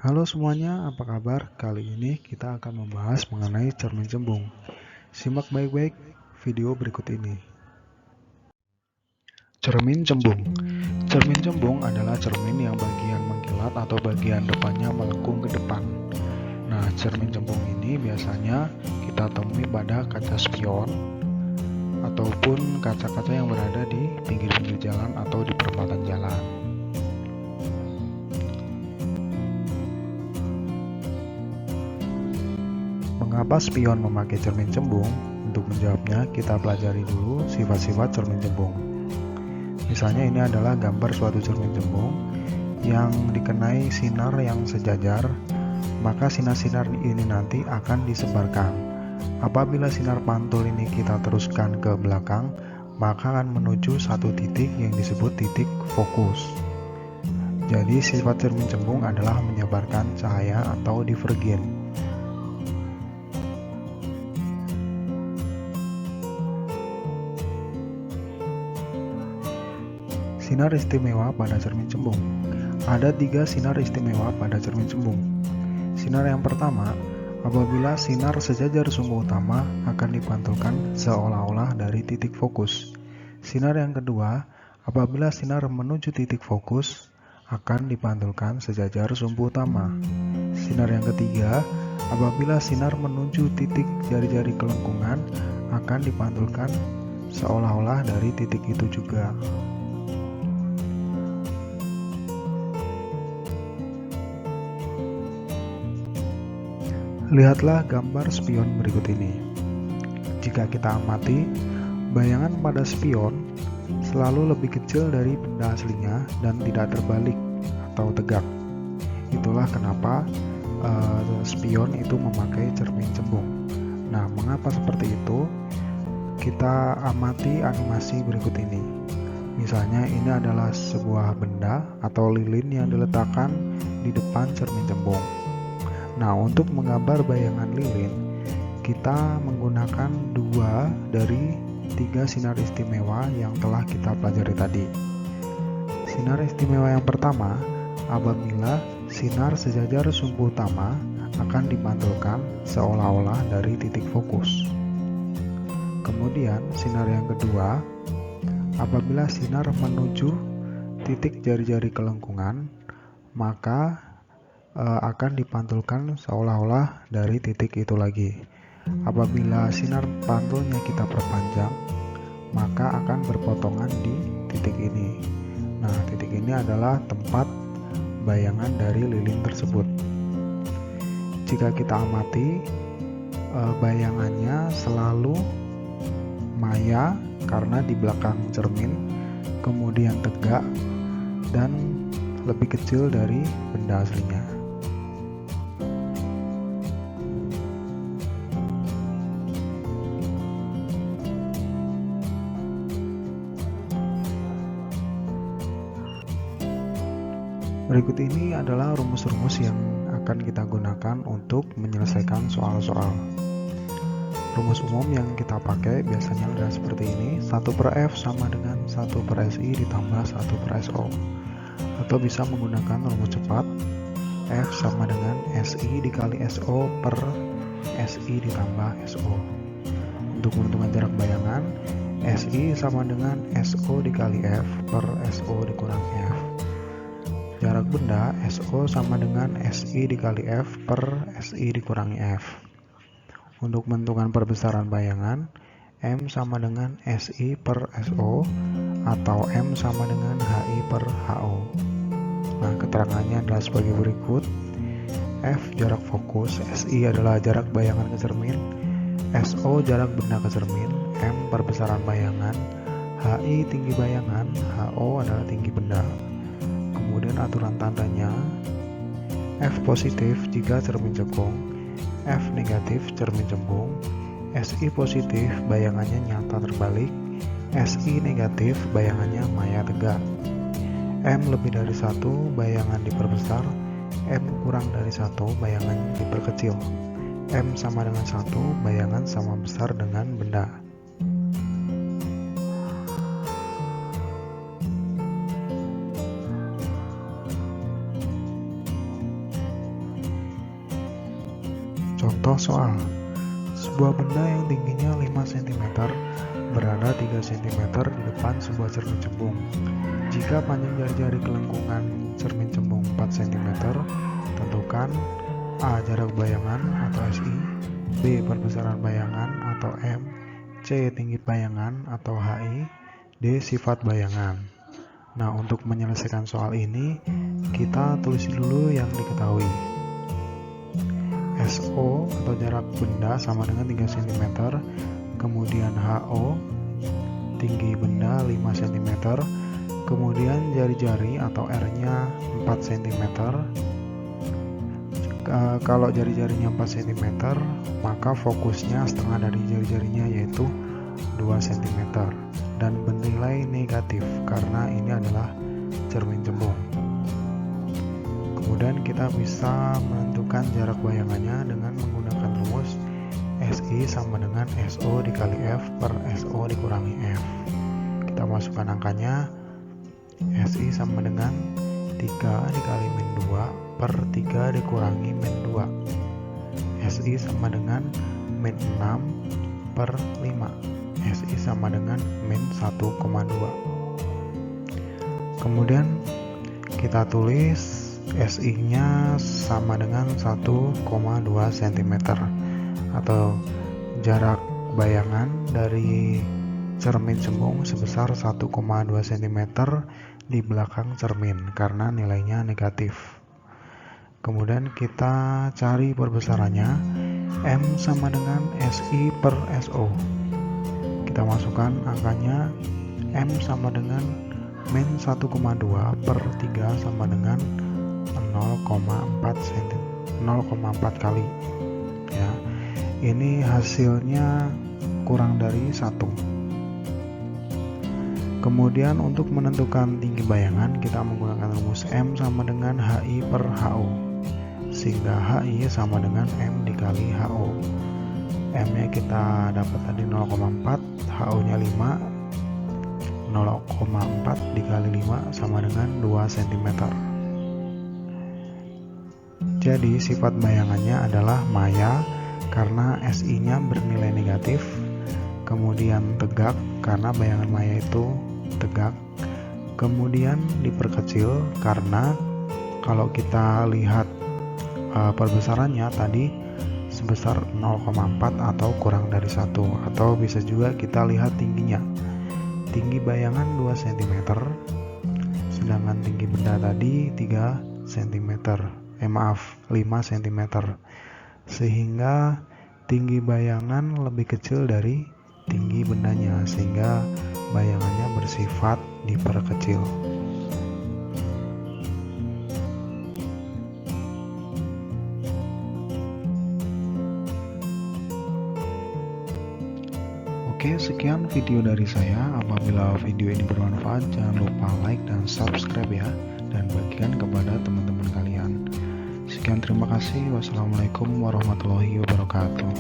Halo semuanya, apa kabar? Kali ini kita akan membahas mengenai cermin cembung. Simak baik-baik video berikut ini. Cermin cembung. Cermin cembung adalah cermin yang bagian mengkilat atau bagian depannya melengkung ke depan. Nah, cermin cembung ini biasanya kita temui pada kaca spion ataupun kaca-kaca yang berada di pinggir-pinggir jalan atau di perempatan jalan. Mengapa spion memakai cermin cembung? Untuk menjawabnya, kita pelajari dulu sifat-sifat cermin cembung. Misalnya ini adalah gambar suatu cermin cembung yang dikenai sinar yang sejajar, maka sinar-sinar ini nanti akan disebarkan. Apabila sinar pantul ini kita teruskan ke belakang, maka akan menuju satu titik yang disebut titik fokus. Jadi sifat cermin cembung adalah menyebarkan cahaya atau divergen. Sinar istimewa pada cermin cembung. Ada 3 sinar istimewa pada cermin cembung. Sinar yang pertama, apabila sinar sejajar sumbu utama akan dipantulkan seolah-olah dari titik fokus. Sinar yang kedua, apabila sinar menuju titik fokus akan dipantulkan sejajar sumbu utama. Sinar yang ketiga, apabila sinar menuju titik jari-jari kelengkungan akan dipantulkan seolah-olah dari titik itu juga. Lihatlah gambar spion berikut ini. Jika kita amati, bayangan pada spion selalu lebih kecil dari benda aslinya dan tidak terbalik atau tegak. Itulah kenapa spion itu memakai cermin cembung. Nah, mengapa seperti itu? Kita amati animasi berikut ini. Misalnya ini adalah sebuah benda atau lilin yang diletakkan di depan cermin cembung. Nah, untuk menggambar bayangan lilin, kita menggunakan 2 dari 3 sinar istimewa yang telah kita pelajari tadi. Sinar istimewa yang pertama, apabila sinar sejajar sumbu utama akan dipantulkan seolah-olah dari titik fokus. Kemudian, sinar yang kedua, apabila sinar menuju titik jari-jari kelengkungan, maka akan dipantulkan seolah-olah dari titik itu lagi. Apabila sinar pantulnya kita perpanjang, maka akan berpotongan di titik ini. Nah, titik ini adalah tempat bayangan dari lilin tersebut. Jika kita amati, bayangannya selalu maya karena di belakang cermin, kemudian tegak dan lebih kecil dari benda aslinya. Berikut ini adalah rumus-rumus yang akan kita gunakan untuk menyelesaikan soal-soal. Rumus umum yang kita pakai biasanya adalah seperti ini. 1/F sama dengan 1/SI ditambah 1/SO. Atau bisa menggunakan rumus cepat. F sama dengan SI dikali SO per SI ditambah SO. Untuk menentukan jarak bayangan, SI sama dengan SO dikali F per SO dikurangi F. Jarak benda, SO sama dengan SI dikali F per SI dikurangi F. Untuk menentukan perbesaran bayangan, M sama dengan SI per SO atau M sama dengan HI per HO. Nah, keterangannya adalah sebagai berikut. F jarak fokus, SI adalah jarak bayangan ke cermin, SO jarak benda ke cermin, M perbesaran bayangan, HI tinggi bayangan, HO adalah tinggi benda. Kemudian aturan tandanya, F positif jika cermin cekung, F negatif cermin cembung, SI positif bayangannya nyata terbalik, SI negatif bayangannya maya tegak. M lebih dari 1 bayangan diperbesar, M kurang dari 1 bayangan diperkecil. M sama dengan 1 bayangan sama besar dengan benda. Contoh soal, sebuah benda yang tingginya 5 cm berada 3 cm di depan sebuah cermin cembung. Jika panjang jari-jari kelengkungan cermin cembung 4 cm, tentukan A. Jarak bayangan atau SI, B. Perbesaran bayangan atau M, C. Tinggi bayangan atau HI, D. Sifat bayangan. Nah, untuk menyelesaikan soal ini, kita tulis dulu yang diketahui. SO atau jarak benda sama dengan 3 cm, kemudian HO, tinggi benda 5 cm, kemudian jari-jari atau R-nya 4 cm. Kalau jari-jarinya 4 cm, maka fokusnya setengah dari jari-jarinya yaitu 2 cm dan bernilai negatif karena ini adalah cermin cembung. Kemudian kita bisa menentukan jarak bayangannya dengan menggunakan rumus SI sama dengan SO dikali F per SO dikurangi F. Kita masukkan angkanya, SI sama dengan 3 dikali min 2 per 3 dikurangi min 2. SI sama dengan min 6 per 5. SI sama dengan min 1,2. Kemudian kita tulis SI-nya sama dengan 1,2 cm atau jarak bayangan dari cermin cembung sebesar 1,2 cm di belakang cermin karena nilainya negatif. Kemudian kita cari perbesarannya, M sama dengan SI per SO. Kita masukkan angkanya, M sama dengan min 1,2 per 3 sama dengan 0,4 kali ya. Ini hasilnya kurang dari 1. Kemudian untuk menentukan tinggi bayangan kita menggunakan rumus M sama dengan HI per HO, sehingga HI sama dengan M dikali HO. M nya kita dapat tadi 0,4, HO nya 5, 0,4 dikali 5 sama dengan 2 cm. Jadi sifat bayangannya adalah maya karena SI-nya bernilai negatif, kemudian tegak karena bayangan maya itu tegak, kemudian diperkecil karena kalau kita lihat perbesarannya tadi sebesar 0,4 atau kurang dari 1, atau bisa juga kita lihat tingginya. Tinggi bayangan 2 cm, sedangkan tinggi benda tadi 3 cm. 5 cm, sehingga tinggi bayangan lebih kecil dari tinggi bendanya, sehingga bayangannya bersifat diperkecil. Oke, sekian video dari saya. Apabila video ini bermanfaat, jangan lupa like dan subscribe ya, dan bagikan kepada teman-teman kalian. Sekian, terima kasih. Wassalamualaikum warahmatullahi wabarakatuh.